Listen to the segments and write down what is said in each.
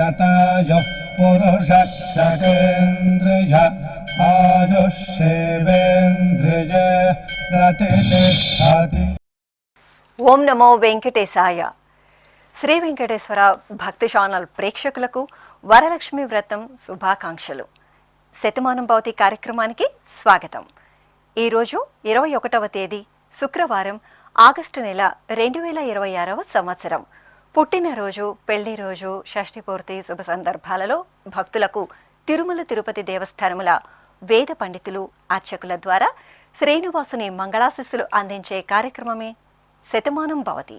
శతాయుః పురుషः శతేంద్రియ ఆయుష్యేవేంద్రియే ప్రతిష్టతి. ఓం నమో వెంకటేశాయ. శ్రీ వెంకటేశ్వర భక్తి ఛానల్ ప్రేక్షకులకు వరలక్ష్మి వ్రతం శుభాకాంక్షలు. శతమానం భవతి కార్యక్రమానికి స్వాగతం. ఈరోజు 21వ తేదీ శుక్రవారం, ఆగస్టు నెల 2026వ సంవత్సరం. పుట్టినరోజు, పెళ్లి రోజు, షష్ఠి పూర్తి శుభ సందర్భాలలో భక్తులకు తిరుమల తిరుపతి దేవస్థానముల వేద పండితులు, అర్చకుల ద్వారా శ్రీనివాసుని మంగళాశిస్సులు అందించే కార్యక్రమమే శతమానం భవతి.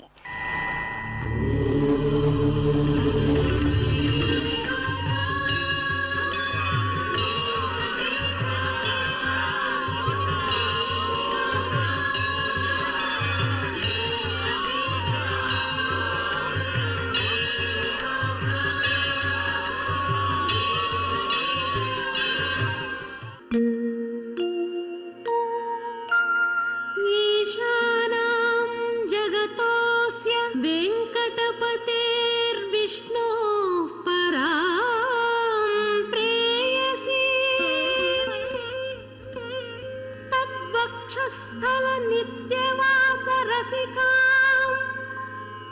स्थल नित्यवास रसिका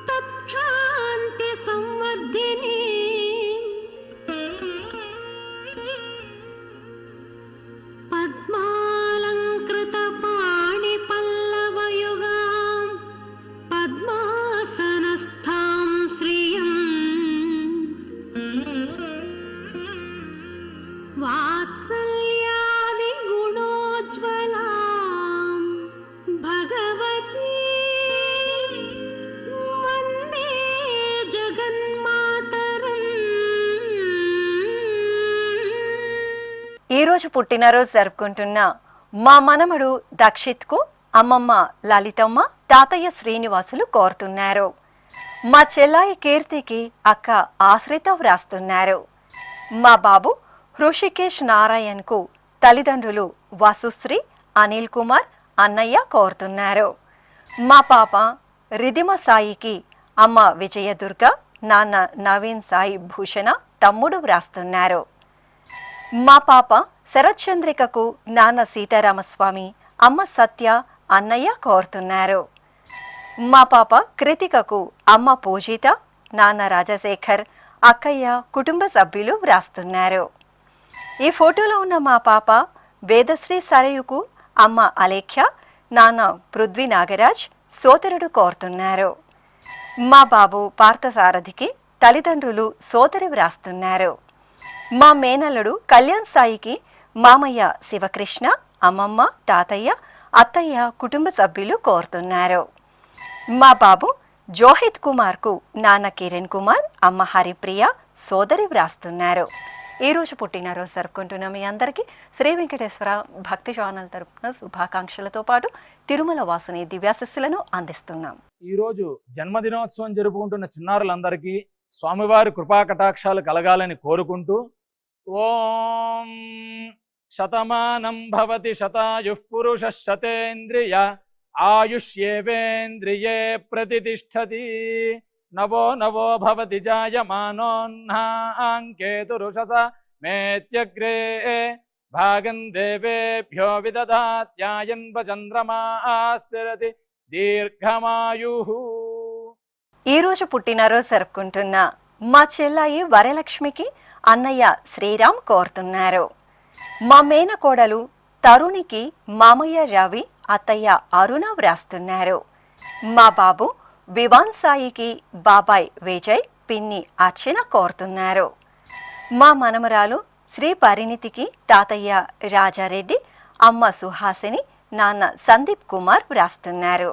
तत्क्षान्ति संवर्धिनी पद्मालंकृत पाणि पल्लवयुगां पद्मासनस्थां श्रियं वात्सल्यादि गुणोज्ज्वला ఈరోజు పుట్టినరోజు జరుపుకుంటున్న మా మనమడు దక్షిత్కు అమ్మమ్మ లలితమ్మ, తాతయ్య శ్రీనివాసులు కోరుతున్నారు. మా చెల్లాయి కీర్తికి అక్క ఆశ్రిత వ్రాస్తున్నారు. మా బాబు హృషికేష్ నారాయణ్కు తల్లిదండ్రులు వసుశ్రీ, అనిల్ కుమార్, అన్నయ్య కోరుతున్నారు. మా పాప రిధిమ సాయికి అమ్మ విజయదుర్గ, నాన్న నవీన్ సాయి భూషణ, తమ్ముడు వ్రాస్తున్నారు. మా పాప శరత్చంద్రికకు నాన్న సీతారామస్వామి, అమ్మ సత్య, అన్నయ్య కోరుతున్నారు. మా పాప కృతికకు అమ్మ పూజిత, నాన్న రాజశేఖర్, అక్కయ్య, కుటుంబ సభ్యులు వ్రాస్తున్నారు. ఈ ఫోటోలో ఉన్న మా పాప వేదశ్రీ సరయుకు అమ్మ అలేఖ్య, నాన్న పృథ్వీ నాగరాజ్, సోదరుడు కోరుతున్నారు. మా బాబు పార్థసారథికి తల్లిదండ్రులు, సోదరి వ్రాస్తున్నారు. మా మేనల్లుడు కళ్యాణ్ సాయికి మామయ్య శివకృష్ణ, అమ్మమ్మ, తాతయ్య, అత్తయ్య, కుటుంబ సభ్యులు కోరుతున్నారు. మా బాబు జోహిత్ కుమార్కు నాన్న కిరణ్ కుమార్, అమ్మ హరిప్రియ, సోదరి వ్రాస్తున్నారు. ఈరోజు పుట్టినరోజు జరుపుకుంటున్న మీ అందరికీ శ్రీ వెంకటేశ్వర భక్తి ఛానల్ తరపున శుభాకాంక్షలతో పాటు తిరుమల వాసుని దివ్యాశిస్సులను అందిస్తున్నాం. ఈరోజు జన్మదినోత్సవం జరుపుకుంటున్న చిన్నారులందరికీ స్వామివారి కృపాకటాక్షాలు కలగాలని కోరుకుంటూ, ఓం శతమానం భవతి శతాయుః పురుషః శతేంద్రియ ఆయుష్యేవేంద్రియే ప్రతిష్టతి. నవో నవో భవతి జాయమానోన్హాంకేతురుషస మేత్యగ్రే భాగం దేవేభ్యో విదధాత్యాయన్వ చంద్రమా స్థిరతి దీర్ఘమాయుః. ఈరోజు పుట్టినరోజు జరుపుకుంటున్న మా చెల్లాయి వరలక్ష్మికి అన్నయ్య శ్రీరామ్ కోరుతున్నారు. మా మేనకోడలు తరుణికి మామయ్య రవి, అత్తయ్య అరుణ వ్రాస్తున్నారు. మా బాబు వివాన్ సాయికి బాబాయ్ విజయ్, పిన్ని అర్చన కోరుతున్నారు. మా మనమరాలు శ్రీ పరిణితికి తాతయ్య రాజారెడ్డి, అమ్మ సుహాసిని, నాన్న సందీప్ కుమార్ వ్రాస్తున్నారు.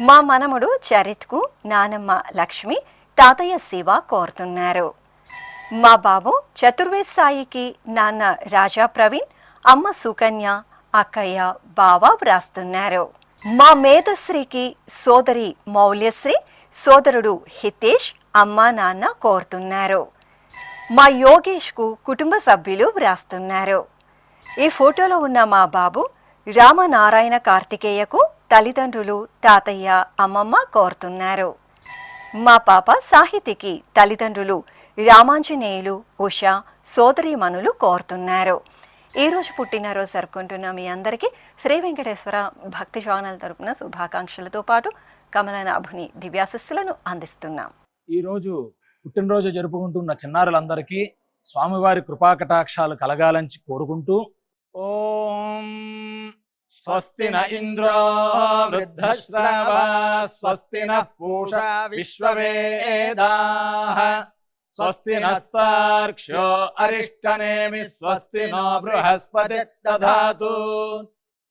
మా మనముడు చరిత్కు నానమ్మ లక్ష్మి, తాతయ్య శివ కోరుతున్నారు. మా బాబు చతుర్వేద్ సాయికి నాన్న రాజా ప్రవీణ్, అమ్మ సుకన్య, అక్కయ్య, బావ వ్రాస్తున్నారు. మా మేధశ్రీకి సోదరి మౌల్యశ్రీ, సోదరుడు హితేష్, అమ్మ నాన్న కోరుతున్నారు. మా యోగేష్కు కుటుంబ సభ్యులు వ్రాస్తున్నారు. ఈ ఫోటోలో ఉన్న మా బాబు రామనారాయణ కార్తికేయకు తల్లిదండ్రులు, తాతయ్య, అమ్మమ్మ కోరుతున్నారు. మా పాప సాహితికి తల్లిదండ్రులు రామాంజనేయులు, ఉష, సోదరీమణులు కోరుతున్నారు. ఈరోజు పుట్టినరోజు జరుపుకుంటున్న మీ అందరికీ శ్రీ వెంకటేశ్వర భక్తి ఛానల్ తరపున శుభాకాంక్షలతో పాటు కమలనాభుని దివ్యాశస్సులను అందిస్తున్నాం. ఈరోజు పుట్టినరోజు జరుపుకుంటున్న చిన్నారులందరికీ స్వామివారి కృపాకటాక్షాలు కలగాలని కోరుకుంటూ ఓం స్వస్తి న ఇంద్రో వృద్ధశ్రవా స్వస్తి న పూషా విశ్వవేదాః స్వస్తి నస్తార్క్ష్యో అరిష్టనేమి స్వస్తి నో బృహస్పతి దధాతు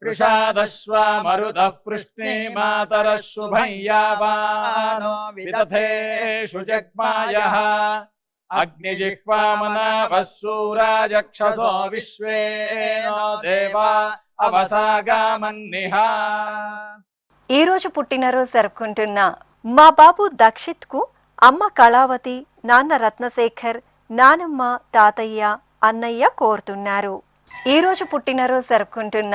వృషాదశ్వామరుతః పృష్ణీమాతరः శుభం యావానో విదథేషు జగ్మాయః అగ్నిజిహ్వామనాభः శూరాజక్షసో విశ్వేనో దేవా అవసాగామన్నిహ. ఈరోజు పుట్టినరోజు జరుపుకుంటున్న మా బాబు దక్షిత్కు అమ్మ కళావతి, నాన్న రత్నశేఖర్, నానమ్మ, తాతయ్య, అన్నయ్య కోరుతున్నారు. ఈరోజు పుట్టినరోజు జరుపుకుంటున్న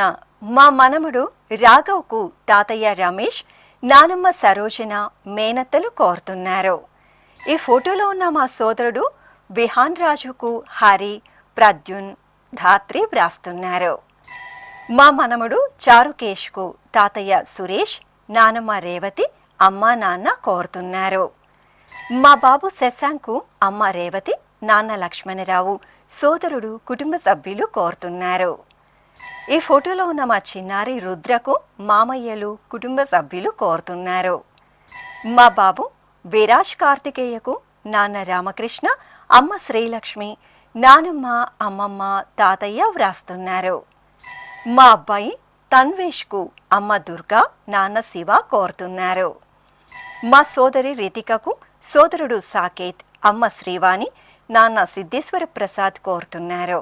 మా మనముడు రాఘవ్కు తాతయ్య రమేష్, నానమ్మ సరోజన, మేనత్తలు కోరుతున్నారు. ఈ ఫోటోలో ఉన్న మా సోదరుడు విహాన్ రాజుకు హరి, ప్రద్యున్, ధాత్రి వ్రాస్తున్నారు. మా మనముడు చారుకేష్కు తాతయ్య సురేష్, నానమ్మ రేవతి, అమ్మ నాన్న కోరుతున్నారు. మా బాబు శశాంకు అమ్మ రేవతి, నాన్న లక్ష్మణరావు, సోదరుడు, కుటుంబ సభ్యులు కోరుతున్నారు. ఈ ఫోటోలో ఉన్న మా చిన్నారి రుద్రకు మామయ్యలు, కుటుంబ సభ్యులు కోరుతున్నారు. మా బాబు విరాజ్ కార్తికేయకు నాన్న రామకృష్ణ, అమ్మ శ్రీలక్ష్మి, నానమ్మ, అమ్మమ్మ, తాతయ్య వ్రాస్తున్నారు. మా అబ్బాయి తన్వేష్కు అమ్మ దుర్గా, నాన్న శివ కోరుతున్నారు. మా సోదరి రితికకు సోదరుడు సాకేత్, అమ్మ శ్రీవాణి, నాన్న సిద్ధేశ్వర ప్రసాద్ కోరుతున్నారు.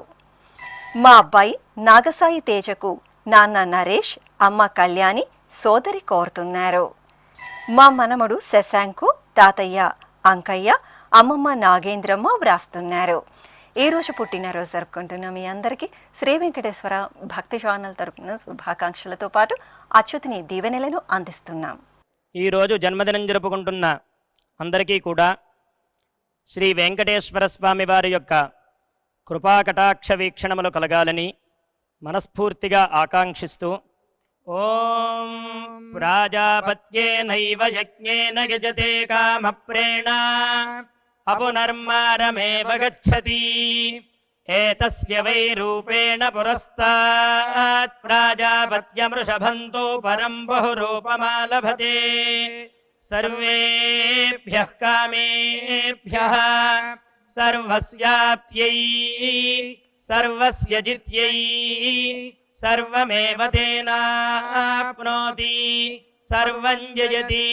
మా అబ్బాయి నాగసాయి తేజకు నాన్న నరేష్, అమ్మ కళ్యాణి, సోదరి కోరుతున్నారు. మా మనమడు శశాంకు తాతయ్య అంకయ్య, అమ్మమ్మ నాగేంద్రమ్మ వ్రాస్తున్నారు. ఈరోజు పుట్టినరోజు జరుపుకుంటున్న మీ అందరికీ శ్రీ వెంకటేశ్వర భక్తి ఛానల్ తరపున శుభాకాంక్షలతో పాటు అచ్యుతుని దీవెనలను అందిస్తున్నాం. ఈరోజు జన్మదినం జరుపుకుంటున్న అందరికీ కూడా శ్రీ వెంకటేశ్వర స్వామి వారి యొక్క కృపాకటాక్ష వీక్షణములు కలగాలని మనస్ఫూర్తిగా ఆకాంక్షిస్తూ ఓం ప్రాజాపత్యేనైవ యజ్ఞేన యజతే కామప్రేణ అపునర్మారమేవ గచ్చతి ఏతస్య వై రూపేణ పురస్తాత్ ప్రాజాపత్యమృషభంతో పరం బహురూపమాలభతే సర్వేభ్యః కామేభ్యః సర్వస్యాప్త్యై సర్వస్య జిత్యై సర్వమేవ తేనాప్నోతి సర్వం జయతి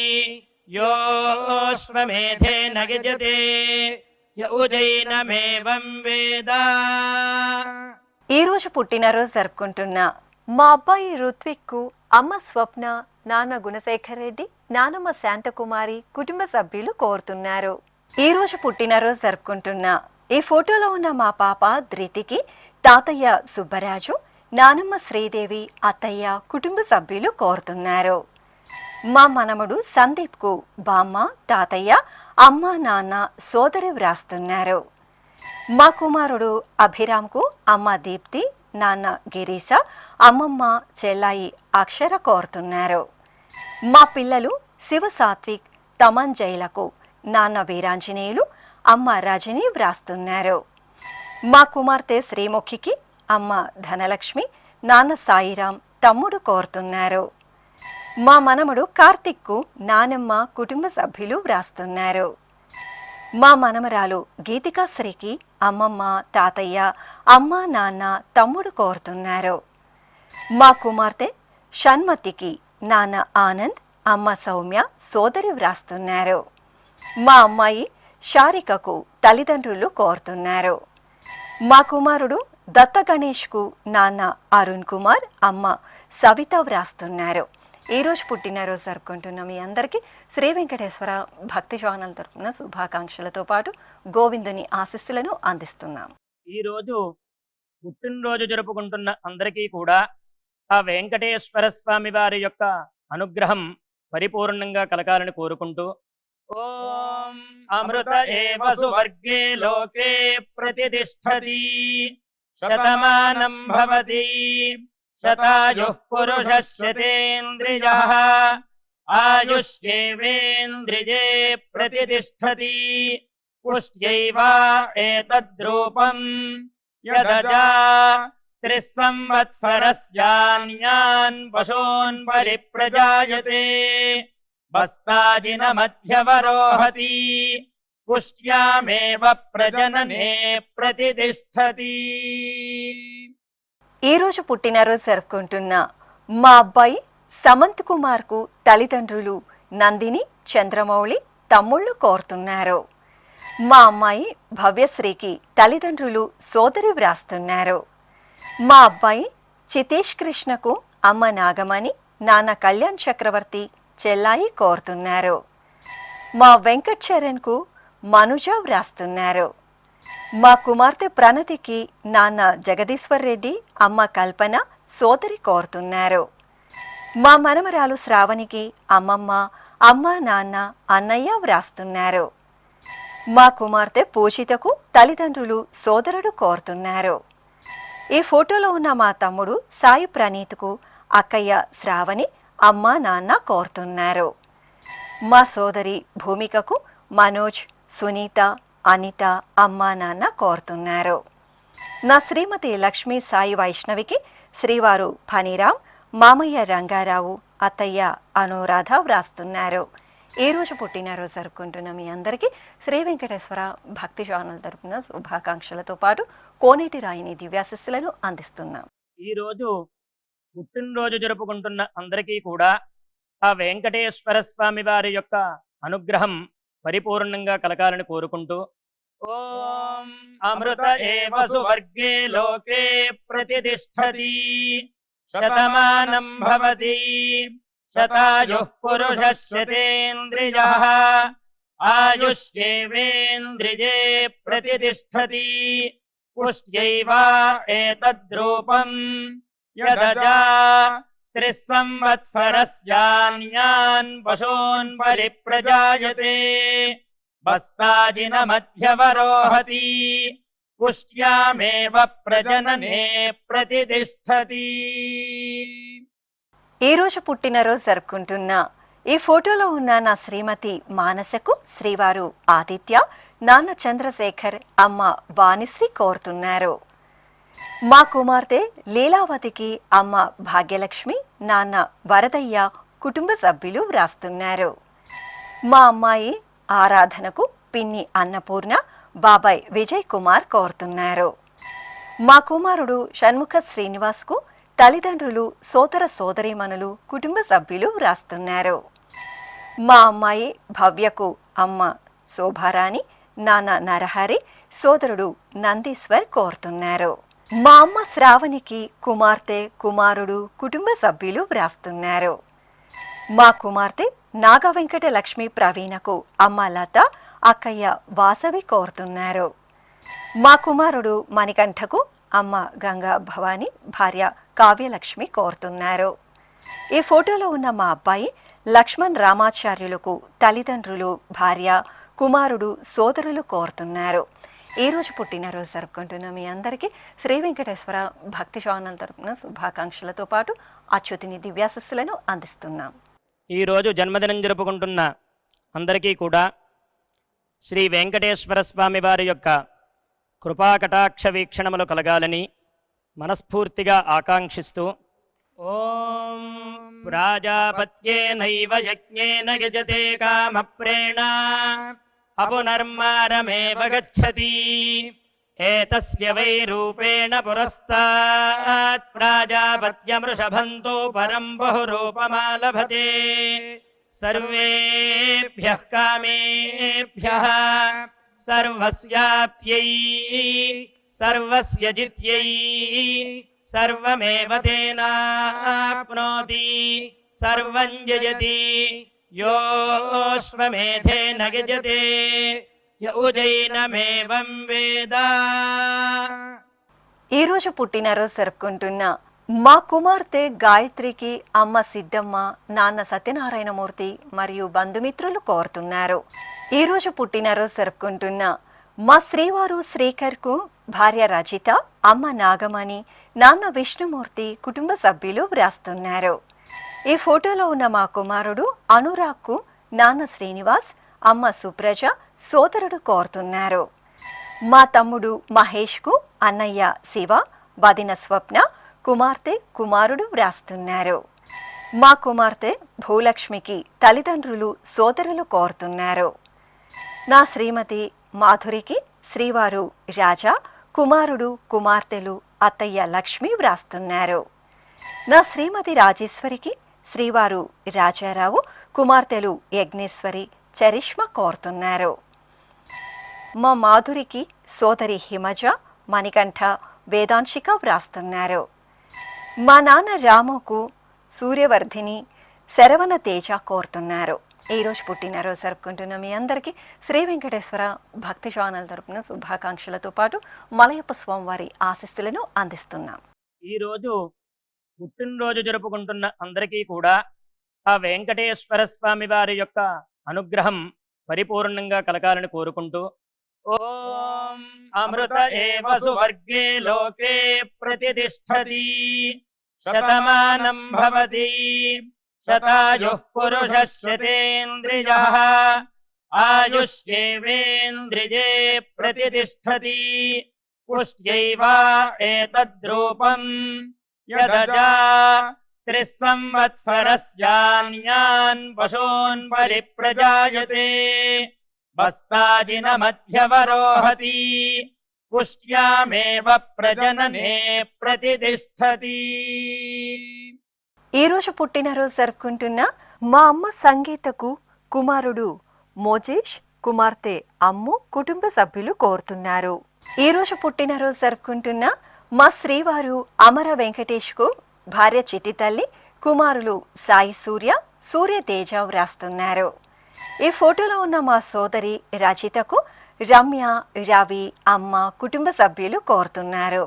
యోశ్వమేధేన గజతే యౌజైనమేవం వేద. ఈరోజు పుట్టినరోజు జరుపుకుంటున్న మా అబ్బాయి రుత్విక్కు అమ్మ స్వప్న, నాన్న గుణశేఖర్ రెడ్డి, నానమ్మ శాంతకుమారి, కుటుంబ సభ్యులు కోరుతున్నారు. ఈరోజు పుట్టినరోజు జరుపుకుంటున్న ఈ ఫోటోలో ఉన్న మా పాప ధృతికి తాతయ్య సుబ్బరాజు, నానమ్మ శ్రీదేవి, అత్తయ్య, కుటుంబ సభ్యులు కోరుతున్నారు. మా మనముడు సందీప్కు బామ్మ, తాతయ్య, అమ్మ, నాన్న, సోదరి వ్రాస్తున్నారు. మా కుమారుడు అభిరామ్కు అమ్మ దీప్తి, నాన్న గిరీశ, అమ్మమ్మ చెల్లాయి అక్షర కోరుతున్నారు. మా పిల్లలు శివ సాత్విక్, తమన్ జైలకు నాన్న వీరాంజనేయులు, అమ్మ రజని వ్రాస్తున్నారు. మా కుమార్తె శ్రీముఖికి అమ్మ ధనలక్ష్మి, నాన్న సాయిరాం, తమ్ముడు కోరుతున్నారు. మా మనముడు కార్తిక్కు నానమ్మ, కుటుంబ సభ్యులు వ్రాస్తున్నారు. మా మనమరాలు గీతికాశ్రీకి అమ్మమ్మ, తాతయ్య, అమ్మ, నాన్న, తమ్ముడు కోరుతున్నారు. మా కుమార్తె షణ్మతికి నాన్న ఆనంద్, అమ్మ సౌమ్య, సోదరి వ్రాస్తున్నారు. మా అమ్మాయి షారికకు తల్లిదండ్రులు కోరుతున్నారు. మా కుమారుడు దత్త గణేష్కు నాన్న అరుణ్ కుమార్, అమ్మ సవిత వ్రాస్తున్నారు. ఈరోజు పుట్టినరోజు జరుపుకుంటున్న మీ అందరికీ శ్రీ వెంకటేశ్వర భక్తి ఛానల్ తరపున శుభాకాంక్షలతో పాటు గోవిందుని ఆశీస్సులను అందిస్తున్నాం. ఈరోజు పుట్టినరోజు జరుపుకుంటున్న అందరికీ కూడా ఆ వెంకటేశ్వర స్వామి వారి యొక్క అనుగ్రహం పరిపూర్ణంగా కలగాలని కోరుకుంటూ ఓం అమృత ఏవ సువర్గే లోకే ప్రతిష్టతి శతమానం భవతి శతాయుః పురుషः శతేంద్రియः ఆయుష్యేవేంద్రియే ప్రతిష్టతి పుష్ట్యైవ ఏతద్రూపం యదజా త్రిస్సంవత్సరస్యాన్యాన్ పశూన్ పరిప్రజాయతే బస్తాజిన మధ్యవరోహతి పుష్ట్యామేవ ప్రజననే ప్రతిష్టతి. ఈరోజు పుట్టినరోజు జరుపుకుంటున్న మా అబ్బాయి సమంత్ కుమార్కు తల్లిదండ్రులు నందిని, చంద్రమౌళి, తమ్ముళ్ళు కోరుతున్నారు. మా అమ్మాయి భవ్యశ్రీకి తల్లిదండ్రులు సోదరి వ్రాస్తున్నారు. మా అబ్బాయి చితేష్ కృష్ణకు అమ్మ నాగమణి, నాన్న కళ్యాణ్ చక్రవర్తి, చెల్లాయి కోరుతున్నారు. మా వెంకట్ చరణ్కు మనుజ వ్రాస్తున్నారు. మా కుమార్తె ప్రణతికి నాన్న జగదీశ్వర్ రెడ్డి, అమ్మ కల్పన, సోదరి కోరుతున్నారు. మా మనమరాలు శ్రావణికి అమ్మమ్మ, అమ్మ, నాన్న, అన్నయ్య వ్రాస్తున్నారు. మా కుమార్తె పూజితకు తల్లిదండ్రులు సోదరుడు కోరుతున్నారు. ఈ ఫోటోలో ఉన్న మా తమ్ముడు సాయి ప్రణీత్కు అక్కయ్య శ్రావణి, అమ్మ, నాన్న కోరుతున్నారు. మా సోదరి భూమికకు మనోజ్, సునీత, అనిత, అమ్మ, నాన్న కోరుతున్నారు. నా శ్రీమతి లక్ష్మీ సాయి వైష్ణవికి శ్రీవారు ఫణిరామ్, మామయ్య రంగారావు, అత్తయ్య అనురాధ వ్రాస్తున్నారు. ఈ రోజు పుట్టినరోజు జరుపుకుంటున్న మీ అందరికీ శ్రీ వెంకటేశ్వర భక్తి ఛానల్ తరపున శుభాకాంక్షలతో పాటు కోనేటి రాయిని దివ్యాశిస్సులను అందిస్తున్నాం. ఈ రోజు పుట్టినరోజు జరుపుకుంటున్న అందరికీ కూడా ఆ వెంకటేశ్వర స్వామి వారి యొక్క అనుగ్రహం పరిపూర్ణంగా కలగాలని కోరుకుంటూ ఓం అమృత ఏవ సువర్గే లోకే ప్రతిష్టతి శతమానం భవతి శతాయుః పురుషः శతేంద్రియः ఆయుష్యేవేంద్రియే ప్రతిష్టతి పుష్ట్యైవ ఏతద్రూపం యదజా త్రిస్సంవత్సరస్యాన్యాన్ పశూన్ పరిప్రజాయతే బస్తాజిన మధ్యవరోహతి పుష్ట్యామేవ ప్రజననే ప్రతిష్టతి. ఈ రోజు పుట్టినరోజు జరుపుకుంటున్న ఈ ఫోటోలో ఉన్న నా శ్రీమతి మానసకు శ్రీవారు ఆదిత్య, నాన్న చంద్రశేఖర్, అమ్మ వాణిశ్రీ కోరుతున్నారు. మా కుమార్తె లీలావతికి అమ్మ భాగ్యలక్ష్మి, నాన్న వరదయ్య, కుటుంబ సభ్యులు వ్రాస్తున్నారు. మా అమ్మాయి ఆరాధనకు పిన్ని అన్నపూర్ణ, బాబాయ్ విజయ్ కుమార్ కోరుతున్నారు. మా కుమారుడు షణ్ముఖ శ్రీనివాస్కు తల్లిదండ్రులు, సోదర సోదరీమణులు, కుటుంబ సభ్యులు వ్రాస్తున్నారు. మా అమ్మాయి భవ్యకు అమ్మ శోభారాణి, నాన్న నరహరి, సోదరుడు నందీశ్వర్ కోరుతున్నారు. మా అమ్మ శ్రావణికి కుమార్తె, కుమారుడు, కుటుంబ సభ్యులు వ్రాస్తున్నారు. మా కుమార్తె నాగ వెంకట లక్ష్మి ప్రవీణకు అమ్మ లత, అక్కయ్య వాసవి కోరుతున్నారు. మా కుమారుడు మణికంఠకు అమ్మ గంగా భవాని, భార్య కావ్యలక్ష్మి కోరుతున్నారు. ఈ ఫోటోలో ఉన్న మా అబ్బాయి లక్ష్మణ్ రామాచార్యులకు తల్లిదండ్రులు, భార్య, కుమారుడు, సోదరులు కోరుతున్నారు. ఈ రోజు పుట్టినరోజు జరుపుకుంటున్న మీ అందరికీ శ్రీ వెంకటేశ్వర భక్తి ఛానల్ తరపున శుభాకాంక్షలతో పాటు అచ్యుతిని దివ్యాశిస్సులను అందిస్తున్నాం. ఈరోజు జన్మదినం జరుపుకుంటున్న అందరికీ కూడా శ్రీ వెంకటేశ్వర స్వామి వారి యొక్క కృపాకటాక్ష వీక్షణములు కలగాలని మనస్ఫూర్తిగా ఆకాంక్షిస్తూ ఓం ప్రాజాపత్యేనైవ యజ్ఞేన యజతే కామప్రేణ అపునర్మారమేవ గచ్చతి ఏతస్య వై రూపేణ పురస్తాత్ ప్రాజాపత్యమృషభంతో పరం బహురూపమాలభతే సర్వేభ్యః కామేభ్యః సర్వస్యాప్త్యై సర్వస్య జిత్యై సర్వమేవ తేనాప్నోతి సర్వం జయతి యోశ్వమేధేన గజతే యౌజైనమేవం వేద. ఈరోజు పుట్టినరోజు జరుపుకుంటున్న మా కుమార్తె గాయత్రికి అమ్మ సిద్ధమ్మ, నాన్న సత్యనారాయణమూర్తి మరియు బంధుమిత్రులు కోరుతున్నారు. ఈరోజు పుట్టినరోజు జరుపుకుంటున్న మా శ్రీవారు శ్రీకర్కు భార్య రజిత, అమ్మ నాగమణి, నాన్న విష్ణుమూర్తి కుటుంబ సభ్యులు వ్రాస్తున్నారు. ఈ ఫోటోలో ఉన్న మా కుమారుడు అనురాగ్కు నాన్న శ్రీనివాస్, అమ్మ సుప్రజ, సోదరుడు కోరుతున్నారు. మా తమ్ముడు మహేష్కు అన్నయ్య శివ, వదిన స్వప్న, కుమార్తె కుమారుడు వ్రాస్తున్నారు. మా కుమార్తె భూలక్ష్మికి తల్లిదండ్రులు, సోదరులు కోరుతున్నారు. నా శ్రీమతి మాధురికి శ్రీవారు రాజా, కుమారుడు కుమార్తెలు అత్తయ్య లక్ష్మి వ్రాస్తున్నారు. నా శ్రీమతి రాజేశ్వరికి శ్రీవారు రాజారావు, కుమార్తెలు యజ్ఞేశ్వరి, చరిష్మ కోరుతున్నారు. మా మాధురికి సోదరి హిమజ, మణికంఠ, వేదాంశిక వ్రాస్తున్నారు. మా నాన్న రాముకు సూర్యవర్ధిని, శరవణ తేజ కోరుతున్నారు. ఈరోజు పుట్టినరోజు జరుపుకుంటున్న మీ అందరికీ శ్రీ వెంకటేశ్వర భక్తి ఛానల్ తరపున శుభాకాంక్షలతో పాటు మలయప్ప స్వామివారి ఆశీస్సులను అందిస్తున్నాం. ఈరోజు పుట్టినరోజు జరుపుకుంటున్న అందరికీ కూడా ఆ వెంకటేశ్వర స్వామి వారి యొక్క అనుగ్రహం పరిపూర్ణంగా కలగాలని కోరుకుంటూ ఓం అమృత ఏవ సువర్గే లోకే ప్రతిష్ఠతి శతమానం భవతి శతాయుః పురుషः శతేంద్రియః ఆయుష్యేవేంద్రియే ప్రతిష్ఠతి పుష్ట్యైవ ఏతద్రూపం యదజా త్రిస్సంవత్సరస్యాన్యాన్ పశూన్ పరిప్రజాయతే బస్తాజిన మధ్యవరోహతి పుష్ట్యామేవ ప్రజననే ప్రతిష్ఠతి. ఈరోజు పుట్టినరోజు జరుపుకుంటున్న మా అమ్మ సంగీతకు కుమారుడు మోజేష్, కుమార్తె అమ్ము కుటుంబ సభ్యులు కోరుతున్నారు. ఈరోజు పుట్టినరోజు జరుపుకుంటున్న మా శ్రీవారు అమర వెంకటేష్కు భార్య చిట్టి తల్లి, కుమారులు సాయి సూర్య, సూర్య తేజ వ్రాస్తున్నారు. ఈ ఫోటోలో ఉన్న మా సోదరి రజితకు రమ్య, రవి, అమ్మ కుటుంబ సభ్యులు కోరుతున్నారు.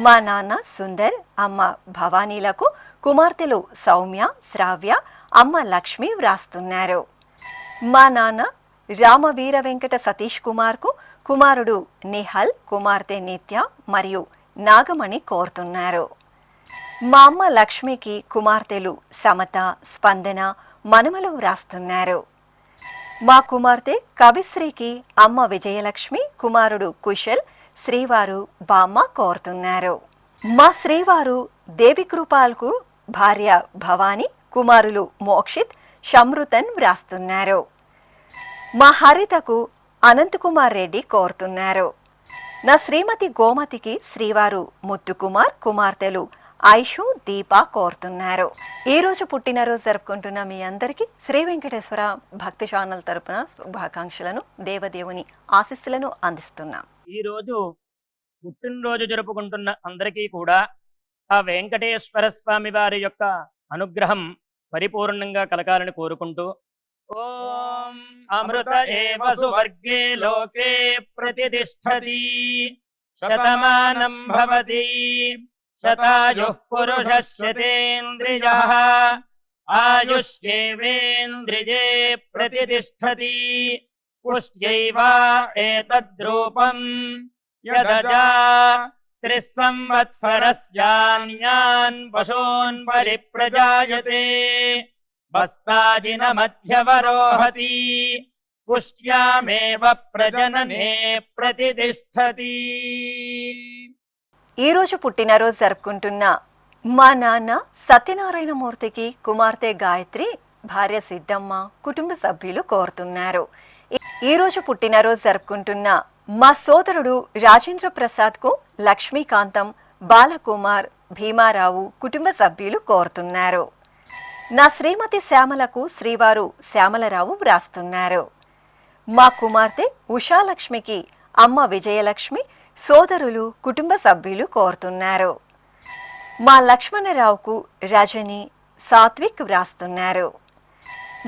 మా నాన్న సుందర్, అమ్మ భవానీలకు కుమార్తెలు సౌమ్య, శ్రావ్య, అమ్మ లక్ష్మి వ్రాస్తున్నారు. మా నాన్న రామవీర వెంకట సతీష్ కుమార్కు కుమారుడు నిహల్, కుమార్తె నిత్య మరియు నాగమణి కోరుతున్నారు. మా అమ్మ లక్ష్మికి కుమార్తెలు సమత, స్పందన, మనుమలు వ్రాస్తున్నారు. మా కుమార్తె కవిశ్రీకి అమ్మ విజయలక్ష్మి, కుమారుడు కుశల్, శ్రీవారు బామ్మ కోరుతున్నారు. మా శ్రీవారు దేవికృపాల్కు భార్య భవాని, కుమారులు మోక్షిత్, షమృతన్ వ్రాస్తున్నారు. మా హరితకు అనంతకుమార్ రెడ్డి కోరుతున్నారు. నా శ్రీమతి గోమతికి శ్రీవారు ముత్తుకుమార్, కుమార్తెలు ఐషు, దీప కోరుతున్నారు. ఈరోజు పుట్టినరోజు జరుపుకుంటున్న మీ అందరికీ శ్రీ వెంకటేశ్వర భక్తి ఛానల్ తరపున శుభాకాంక్షలను, దేవదేవుని ఆశీస్సులను అందిస్తున్నాం. ఈరోజు పుట్టినరోజు జరుపుకుంటున్న అందరికీ కూడా ఆ వెంకటేశ్వర స్వామి వారి యొక్క అనుగ్రహం పరిపూర్ణంగా కలగాలని కోరుకుంటూ ఓం అమృత ఏవ సువర్గే లోకే ప్రతిష్ఠతి శతమానం భవతి శతాయుః పురుషः శతేంద్రియః ఆయుష్యేవేంద్రియే ప్రతిష్ఠతి పుష్ట్యైవ ఏతద్రూపం యదజా త్రిస్సంవత్సరస్యాన్యాన్ పశూన్ పరిప్రజాయతే బస్తాజిన మధ్యవరోహతి పుష్ట్యామేవ ప్రజననే ప్రతిష్ఠతి. ఈరోజు పుట్టినరోజు జరుపుకుంటున్న మా నాన్న సత్యనారాయణమూర్తికి కుమార్తె గాయత్రి, భార్య సిద్ధమ్మ కుటుంబ సభ్యులు కోరుతున్నారు. ఈరోజు పుట్టినరోజు జరుపుకుంటున్న మా సోదరుడు రాజేంద్ర ప్రసాద్కు లక్ష్మీకాంతం, బాలకుమార్, భీమారావు కుటుంబ సభ్యులు కోరుతున్నారు. నా శ్రీమతి శ్యామలకు శ్రీవారు శ్యామలరావు వ్రాస్తున్నారు. మా కుమార్తె ఉషాలక్ష్మికి అమ్మ విజయలక్ష్మి, సోదరులు కుటుంబ సభ్యులు కోరుతున్నారు. మా లక్ష్మణరావుకు రజని, సాత్విక్ వ్రాస్తున్నారు.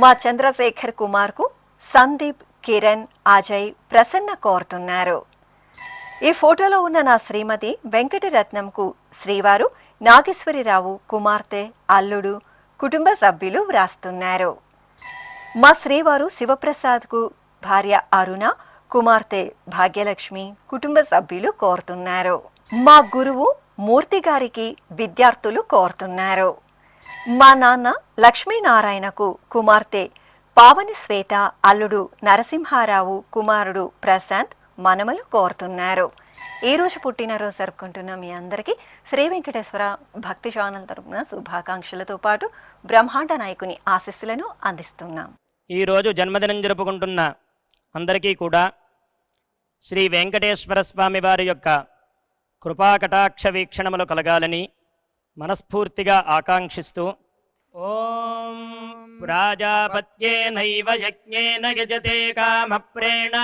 మా చంద్రశేఖర్ కుమార్కు సందీప్, కిరణ్, అజయ్, ప్రసన్న కోరుతున్నారు. ఈ ఫోటోలో ఉన్న నా శ్రీమతి వెంకటరత్నంకు శ్రీవారు నాగేశ్వరిరావు కుమార్తె, అల్లుడు, కుటుంబ సభ్యులు వ్రాస్తున్నారు. మా శ్రీవారు శివప్రసాద్కు భార్య అరుణ, కుమార్తె భాగ్యలక్ష్మి, కుటుంబ సభ్యులు కోరుతున్నారు. మా గురువు మూర్తి గారికి విద్యార్థులు కోరుతున్నారు. మా నాన్న లక్ష్మీనారాయణకు కుమార్తె పావని శ్వేత, అల్లుడు నరసింహారావు, కుమారుడు ప్రశాంత్, మనమలు కోరుతున్నారు. ఈ రోజు పుట్టినరోజు జరుపుకుంటున్న మీ అందరికీ శ్రీ వెంకటేశ్వర భక్తి ఛానల్ తరపున శుభాకాంక్షలతో పాటు బ్రహ్మాండ నాయకుని ఆశీస్సులను అందిస్తున్నాం. ఈరోజు జన్మదినం జరుపుకుంటున్న అందరికీ కూడా శ్రీ వెంకటేశ్వర స్వామి వారి యొక్క కృపాకటాక్ష వీక్షణములు కలగాలని మనస్ఫూర్తిగా ఆకాంక్షిస్తూ ఓం ప్రాజాపత్యేనైవ యజ్ఞేన యజతే కామప్రేణ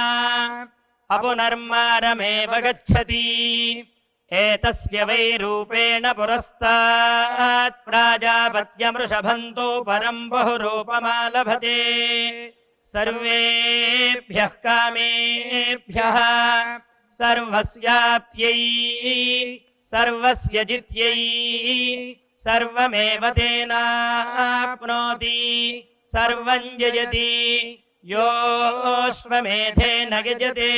అపునర్మారమేవ గచ్చతి ఏతస్య వై రూపేణ పురస్తాత్ ప్రాజాపత్యమృషభంతో పరం బహురూపమాలభతే సర్వేభ్యః కామేభ్యః సర్వస్యాప్త్యై సర్వస్య జిత్యై సర్వమేవ తేనాప్నోతి సర్వం జయతి యోశ్వమేధేన యజతే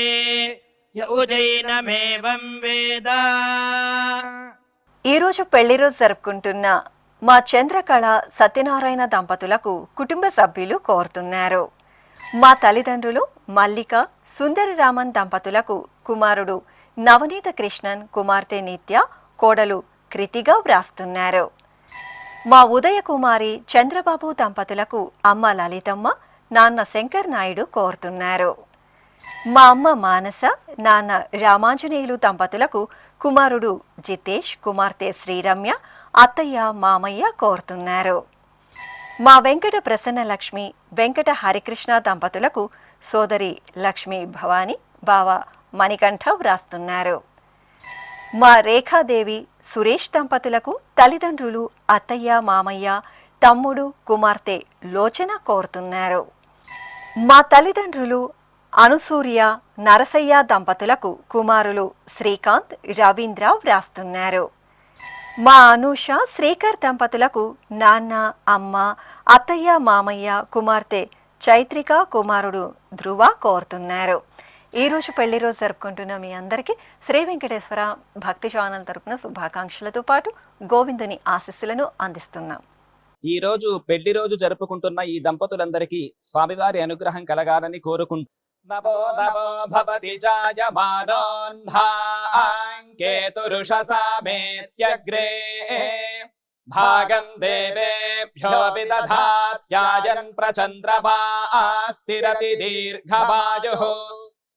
యౌజైనమేవం వేద. ఈరోజు పెళ్లి రోజు జరుపుకుంటున్న మా చంద్రకళ సత్యనారాయణ దంపతులకు కుటుంబ సభ్యులు కోరుతున్నారు. మా తల్లిదండ్రులు మల్లిక సుందరి రామన్ దంపతులకు కుమారుడు నవనీత కృష్ణన్, కుమార్తె నిత్య, కోడలు కృతిగా వ్రాస్తున్నారు. మా ఉదయ కుమారి చంద్రబాబు దంపతులకు అమ్మ లలితమ్మ, నాన్న శంకర్ నాయుడు కోరుతున్నారు. మా అమ్మ మానస, నాన్న రామాంజనేయులు దంపతులకు కుమారుడు జితేష్, కుమార్తె శ్రీరమ్య, అత్తయ్య మామయ్య కోరుతున్నారు. మా వెంకట ప్రసన్న లక్ష్మి, వెంకట హరికృష్ణ దంపతులకు సోదరి లక్ష్మీ భవాని, బావ మణికంఠ వ్రాస్తున్నారు. మా రేఖాదేవి, సురేష్ దంపతులకు తల్లిదండ్రులు అత్తయ్య మామయ్య, తమ్ముడు, కుమార్తె లోచన కోరుతున్నారు. మా తల్లిదండ్రులు అనుసూర్య, నరసయ్య దంపతులకు కుమారులు శ్రీకాంత్, రవీంద్ర వ్రాస్తున్నారు. మా అనూష, శ్రీకర్ దంపతులకు నాన్న, అమ్మ, అత్తయ్య మామయ్య, కుమార్తె చైత్రిక, కుమారుడు ధ్రువ కోరుతున్నారు. ఈరోజు పెళ్లి రోజు జరుపుకుంటున్న మీ అందరికీ శ్రీ వెంకటేశ్వర భక్తి ఛానల్ తరపున శుభాకాంక్షలతో పాటు గోవిందుని ఆశీస్సులను అందిస్తున్నాం. ఈ రోజు పెళ్లి రోజు జరుపుకుంటున్న ఈ దంపతులందరికీ స్వామివారి అనుగ్రహం కలగాలని కోరుకుంటూ నమో నమో భవతి జాయమానోన్ధాంకేతురుషసామేత్యగ్రే భాగం దేవేభ్యో విదధాత్యాయన్ ప్రచంద్రమాస్థిరతి దీర్ఘమాయుః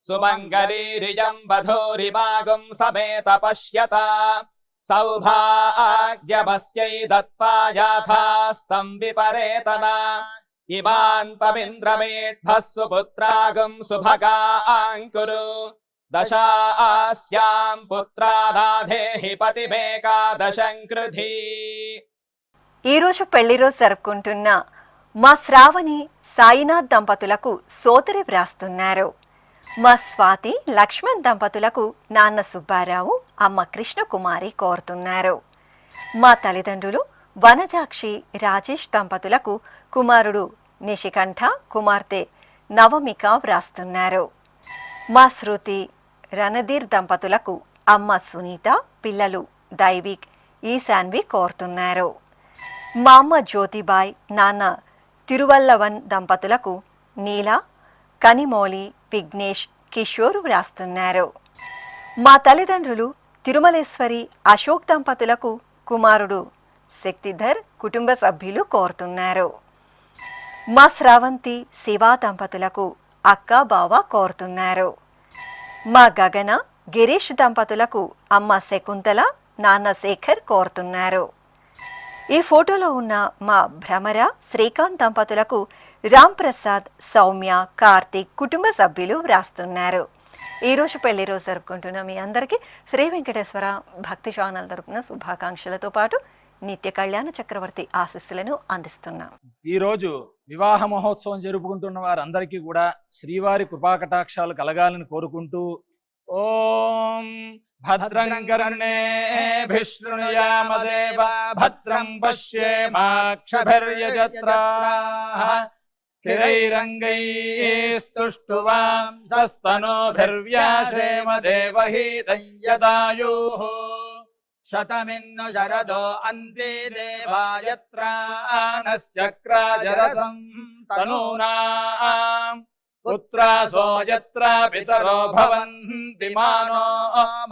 సుమంగళీరియం వధూరిమాగుం సమేత పశ్యత సౌభాగ్యమస్యై దత్పాయాథాస్తం విపరేతన ఇమాన్ పమింద్రమేఢ్భః సుపుత్రాగం సుభగాంకురు దశాస్యాం పుత్రానాధేహి పతిమేకాదశం కృధి. ఈరోజు పెళ్లి రోజు జరుపుకుంటున్న మా శ్రావణి సాయినాథ్ దంపతులకు సోదరి వ్రాస్తున్నారు. మా స్వాతి లక్ష్మణ్ దంపతులకు నాన్న సుబ్బారావు, అమ్మ కృష్ణకుమారి కోరుతున్నారు. మా తల్లిదండ్రులు వనజాక్షి, రాజేష్ దంపతులకు కుమారుడు నిశికంఠ, కుమార్తె నవమిక వ్రాస్తున్నారు. మా శృతి, రణధీర్ దంపతులకు అమ్మ సునీత, పిల్లలు దైవిక్, ఈశాన్వి కోరుతున్నారు. మా అమ్మ జ్యోతిబాయ్, నాన్న తిరువల్లవన్ దంపతులకు నీల, కనిమౌలి, విఘ్నేష్, కిషోర్ వ్రాస్తున్నారు. మా తల్లిదండ్రులు తిరుమలేశ్వరి, అశోక్ దంపతులకు కుమారుడు శక్తిధర్, కుటుంబ సభ్యులు కోరుతున్నారు. మా స్రవంతి, శివ దంపతులకు అక్క, బావ కోరుతున్నారు. మా గగన, గిరీష్ దంపతులకు అమ్మ శకుంతల, నాన్న శేఖర్ కోరుతున్నారు. ఈ ఫోటోలో ఉన్న మా భ్రమర, శ్రీకాంత్ దంపతులకు రామ్ ప్రసాద్, సౌమ్య, కార్తీక్, కుటుంబ సభ్యులు వ్రాస్తున్నారు. ఈరోజు పెళ్లి రోజు జరుపుకుంటున్న మీ అందరికీ శ్రీ వెంకటేశ్వర భక్తి ఛానల్ తరపున శుభాకాంక్షలతో పాటు నిత్య కళ్యాణ చక్రవర్తి ఆశీస్సులను అందిస్తున్నాం. ఈ రోజు వివాహ మహోత్సవం జరుపుకుంటున్న వారందరికీ కూడా శ్రీవారి కృపాకటాక్షాలు కలగాలని కోరుకుంటూ ఓం భద్రం కర్ణేభిः శృణుయామదేవ భద్రం పశ్యేమాక్షభిర్యజత్రాः స్థిరైరంగైस्तुष्टुवांसस्तनोभिर्व्यासेम देवहीतं यदायुः शतमिन्नु शरदो अन्ते देवायत्रानश्चक्राजरसं तनूनाम् पुत्रासो यत्र पितरो भवन्ति मानो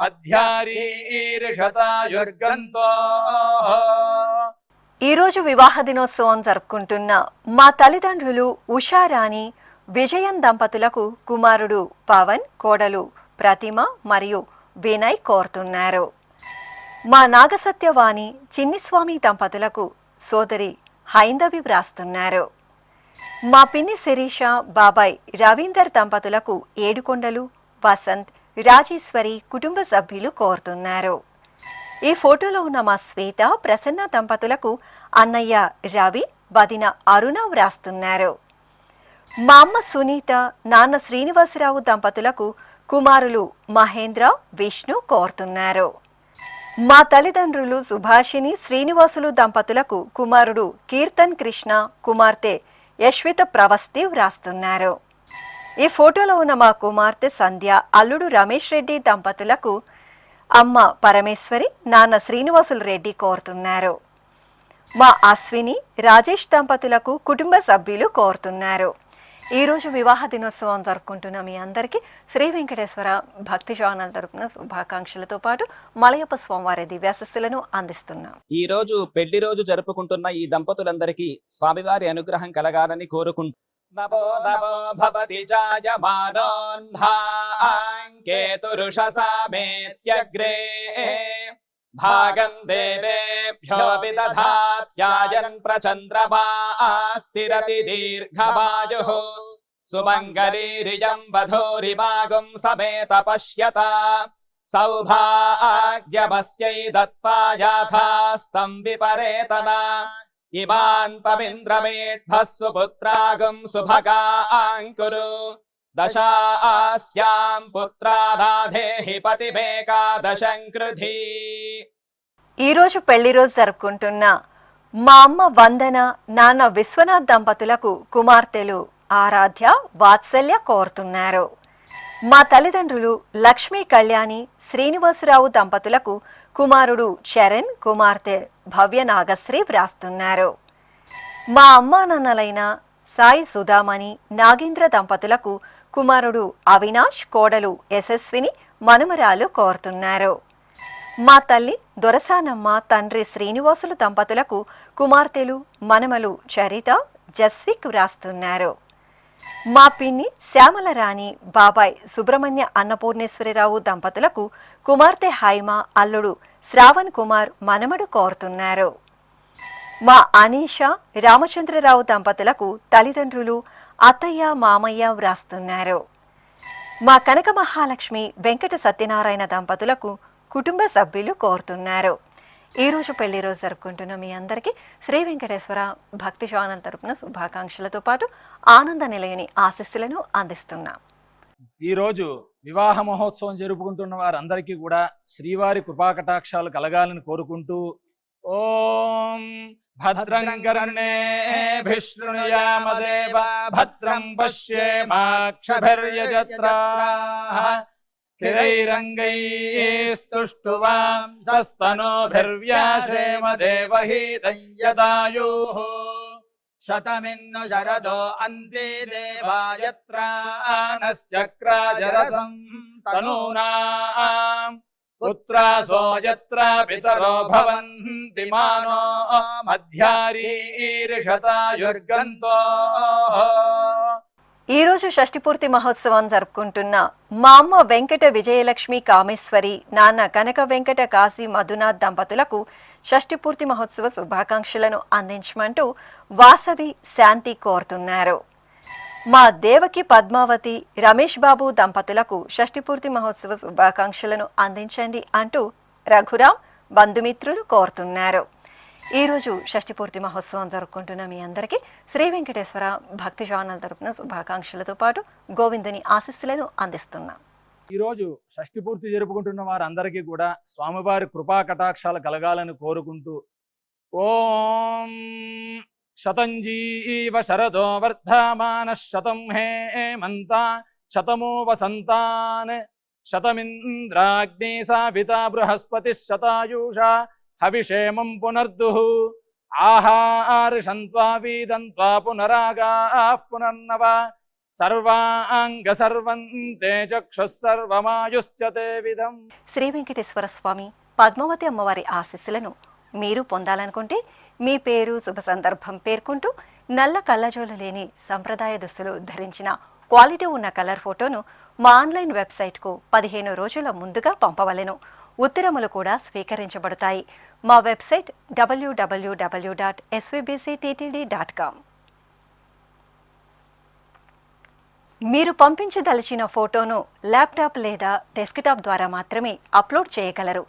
मध्यारीर्षतायुर्गन्तो। ఈరోజు వివాహ దినోత్సవం జరుపుకుంటున్న మా తల్లిదండ్రులు ఉషారాణి విజయన్ దంపతులకు కుమారుడు పవన్, కోడలు ప్రతిమ మరియు వినయ్ కోరుతున్నారు. మా నాగసత్యవాణి చిన్నిస్వామి దంపతులకు సోదరి హైందవి వ్రాస్తున్నారు. మా పిన్ని శిరీష, బాబాయ్ రవీందర్ దంపతులకు ఏడుకొండలు, వసంత్, రాజేశ్వరి కుటుంబ సభ్యులు కోరుతున్నారు. ఈ ఫోటోలో ఉన్న మా శ్వేత, ప్రసన్న దంపతులకు అన్నయ్య రవి, వదిన అరుణ వ్రాస్తున్నారు. మా అమ్మ సునీత, నాన్న శ్రీనివాసరావు దంపతులకు కుమారులు మహేంద్ర, విష్ణు కోరుతున్నారు. మా తల్లిదండ్రులు సుభాషిణి, శ్రీనివాసులు దంపతులకు కుమారుడు కీర్తన్ కృష్ణ, కుమార్తె యశ్విత ప్రవస్తి వ్రాస్తున్నారు. ఈ ఫోటోలో ఉన్న మా కుమార్తె సంధ్య, అల్లుడు రమేష్ రెడ్డి దంపతులకు అమ్మ పరమేశ్వరి, నాన్న శ్రీనివాసులు రెడ్డి కోరుతున్నారు. మా అశ్విని, రాజేష్ దంపతులకు కుటుంబ సభ్యులు కోరుతున్నారు. ఈరోజు వివాహ దినోత్సవం జరుపుకుంటున్న మీ అందరికీ శ్రీ వెంకటేశ్వర భక్తి ఛానల్ తరపున శుభాకాంక్షలతో పాటు మలయప్ప స్వామివారి దివ్యాశస్సులను అందిస్తున్నాం. ఈ రోజు పెళ్లి రోజు జరుపుకుంటున్న ఈ దంపతులందరికీ స్వామివారి అనుగ్రహం కలగాలని కోరుకుంటూ నమో నమో భవతి జాయమానోన్ధాంకేతురుషసామేత్యగ్రే భాగం దేవేభ్యో విదధాత్యాయన్ ప్రచంద్రమాస్తిరతి దీర్ఘమాయుః సుమంగళీరియం వధూరిమాగుం సమేత పశ్యత సౌభాగ్యమస్యై దత్పాయాథాస్తం విపరేతనా ఇమాన్ పవింద్రమేఢ్భస్సు పుత్రాగుం సుభగాంకురు దశాస్యాం పుత్రానాధేహి పతిమేకాదశం కృధి. ఈరోజు పెళ్లి రోజు జరుపుకుంటున్న మా అమ్మ వందన, నాన్న విశ్వనాథ్ దంపతులకు కుమార్తెలు ఆరాధ్య, వాత్సల్య కోరుతున్నారు. మా తల్లిదండ్రులు లక్ష్మీ కళ్యాణి, శ్రీనివాసరావు దంపతులకు కుమారుడు చరణ్, కుమార్తె భవ్య నాగశ్రీ వ్రాస్తున్నారు. మా అమ్మా నాన్నలైన సాయి సుధామణి, నాగేంద్ర దంపతులకు కుమారుడు అవినాష్, కోడలు యశస్విని, మనుమరాలు కోరుతున్నారు. మా తల్లి దొరసానమ్మ, తండ్రి శ్రీనివాసులు దంపతులకు కుమార్తెలు మనమలు చరిత, జస్విక్ వ్రాస్తున్నారు. మా పిన్ని శ్యామలరాణి, బాబాయ్ సుబ్రహ్మణ్య అన్నపూర్ణేశ్వరిరావు దంపతులకు కుమార్తె హైమ, అల్లుడు శ్రావణ్ కుమార్, మనమడు కోరుతున్నారు. మా అనీష, రామచంద్రరావు దంపతులకు తల్లిదండ్రులు అత్తయ్య, మామయ్య వ్రాస్తున్నారు. మా కనక మహాలక్ష్మి, వెంకట సత్యనారాయణ దంపతులకు కుటుంబ సభ్యులు కోరుతున్నారు. ఈరోజు పెళ్లి రోజు జరుపుకుంటున్న మీ అందరికీ శ్రీ వెంకటేశ్వర భక్తి ఛానల్ తరపున శుభాకాంక్షలతో పాటు ఆనంద నిలయని ఆశీస్సులను అందిస్తున్నాం. ఈరోజు వివాహ మహోత్సవం జరుపుకుంటున్న వారందరికీ కూడా శ్రీవారి కృపాకటాక్షాలు కలగాలని కోరుకుంటూ ఓం భద్రం కర్ణేభిः శృణుయామదేవ భద్రం పశ్యేమాక్షభిర్యజత్రాः స్థిరైరంగైस्तुष्टुवांसस्तनोभिर्व्यासेम देवहीतं यदायुः शतमिन्नु शरदो अन्ते देवायत्रानश्चक्राजरसं तनूनाम् पुत्रासो यत्र पितरो भवन्ति मानो मध्यारीर्षतायुर्गन्तो. ఈరోజు షష్ఠిపూర్తి మహోత్సవం జరుపుకుంటున్న మా అమ్మ వెంకట విజయలక్ష్మి కామేశ్వరి, నాన్న కనక వెంకట కాశీ మధునాథ్ దంపతులకు షష్ఠిపూర్తి మహోత్సవ శుభాకాంక్షలను అందించమంటూ వాసవి శాంతి కోరుతున్నారు. మా దేవకి పద్మావతి, రమేష్ బాబు దంపతులకు షష్ఠిపూర్తి మహోత్సవ శుభాకాంక్షలను అందించండి అంటూ రఘురాం బంధుమిత్రులు కోరుతున్నారు. ఈరోజు షష్ఠిపూర్తి మహోత్సవం జరుపుకుంటున్న మీ అందరికీ శ్రీ వెంకటేశ్వర భక్తి ఛానల్ తరపున శుభాకాంక్షలతో పాటు గోవిందుని ఆశీస్సులను అందిస్తున్నాం. ఈరోజు షష్ఠి పూర్తి జరుపుకుంటున్న వారందరికీ కూడా స్వామివారి కృపా కటాక్షాలు కలగాలని కోరుకుంటూ ఓం శతంజీవ శరదో వర్ధమాన శతం హేమంత శతమో వసంతాన్ శతమింద్రాగ్ని సావిత బృహస్పతి శతాయూషా హవిషేమం పునర్దుః ఆహార్షంత్వా వీదంత్వా పునరాగా పునర్నవ సర్వాంగ సర్వంతే చక్షుః సర్వమాయుశ్చతే విధం. శ్రీ వెంకటేశ్వర స్వామి పద్మావతి అమ్మవారి ఆశీస్సులను మీరు పొందాలనుకుంటే మీ పేరు శుభ సందర్భం పేర్కొంటూ నల్ల కళ్ళజోలు లేని సంప్రదాయ దుస్తులు ధరించిన క్వాలిటీ ఉన్న కలర్ ఫోటోను మా ఆన్లైన్ వెబ్సైట్కు 15 రోజుల ముందుగా పంపవలెను. ఉత్తరములు కూడా స్వీకరించబడతాయి. మా వెబ్సైట్ www.svbcttd.com. మీరు పంపించదలిచిన ఫోటోను ల్యాప్టాప్ లేదా డెస్క్టాప్ ద్వారా మాత్రమే అప్లోడ్ చేయగలరు.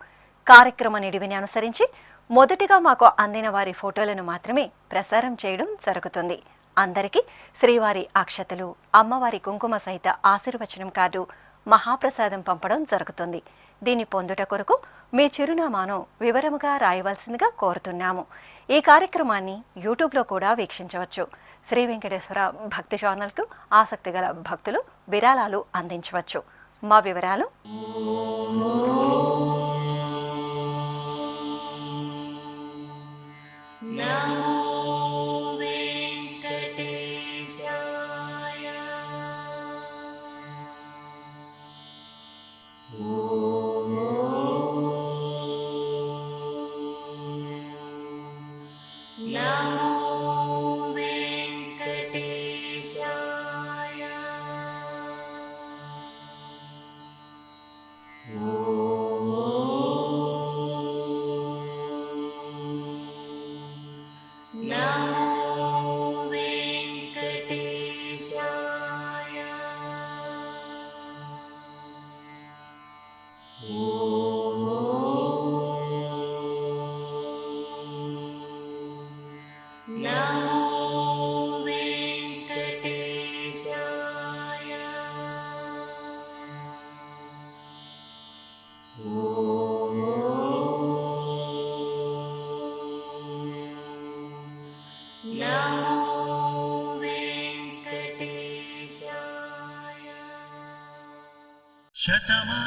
కార్యక్రమ నిడివిని అనుసరించి మొదటిగా మాకు అందిన వారి ఫోటోలను మాత్రమే ప్రసారం చేయడం జరుగుతుంది. అందరికీ శ్రీవారి అక్షతలు, అమ్మవారి కుంకుమ సహిత ఆశీర్వచనం కార్డు, మహాప్రసాదం పంపడం జరుగుతుంది. దీన్ని పొందుట కొరకు మీ చిరునామాను వివరముగా రాయవలసిందిగా కోరుతున్నాము. ఈ కార్యక్రమాన్ని యూట్యూబ్లో కూడా వీక్షించవచ్చు. శ్రీ వెంకటేశ్వర భక్తి ఛానల్కు ఆసక్తి గల భక్తులు విరాళాలు అందించవచ్చు. మా వివరాలు: శతమా